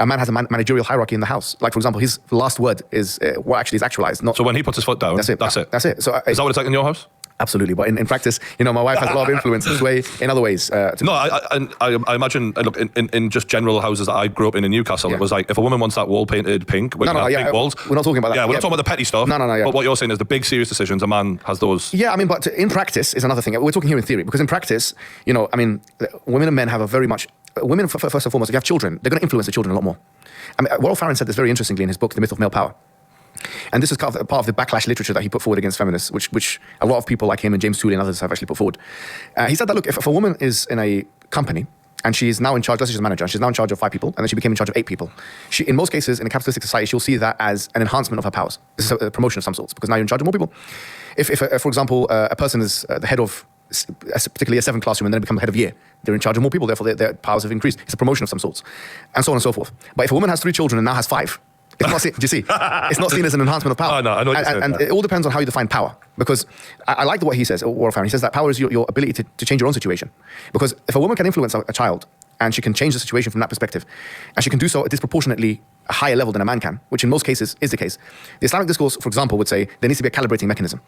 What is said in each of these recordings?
a man has a managerial hierarchy in the house. Like, for example, his last word is what actually is actualized. Not So when he puts his foot down, that's it. That's it. So is that what it's like in your house? Absolutely, but in practice, you know, my wife has a lot of influence this way, in other ways. No, I imagine, look, in just general houses that I grew up in Newcastle, it was like, if a woman wants that wall painted pink with pink walls. We're not talking about that. Yeah, we're not talking about the petty stuff. No. But what you're saying is the big serious decisions, a man has those. Yeah, I mean, but in practice is another thing. We're talking here in theory, because in practice, you know, I mean, women and men have a very much, women, first and foremost, if you have children, they're going to influence the children a lot more. I mean, Warren Farron said this very interestingly in his book, The Myth of Male Power. And this is part of the backlash literature that he put forward against feminists, which a lot of people like him and James Tooley and others have actually put forward. He said that, look, if a woman is in a company and she is now in charge, let's say she's a manager, and she's now in charge of 5 people, and then she became in charge of 8 people, in most cases, in a capitalistic society, she'll see that as an enhancement of her powers. This is a promotion of some sorts, because now you're in charge of more people. If for example, a person is the head of particularly a 7 classroom and then become head of year, they're in charge of more people, therefore their powers have increased. It's a promotion of some sorts, and so on and so forth. But if a woman has 3 children and now has 5, it's not seen, do you see? It's not seen as an enhancement of power. Oh, no, I know what you're saying. And it all depends on how you define power. Because I like what he says, Warren Farron. He says that power is your ability to change your own situation. Because if a woman can influence a child, and she can change the situation from that perspective, and she can do so at disproportionately a higher level than a man can, which in most cases is the case. The Islamic discourse, for example, would say there needs to be a calibrating mechanism.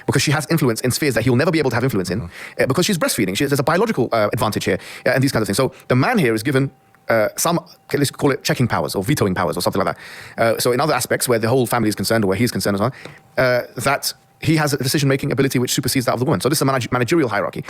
Because she has influence in spheres that he'll never be able to have influence in, because she's breastfeeding. There's a biological advantage here, and these kinds of things. So the man here is given some, let's call it checking powers or vetoing powers or something like that. So in other aspects where the whole family is concerned or where he's concerned as well, that he has a decision-making ability which supersedes that of the woman. So this is a managerial hierarchy.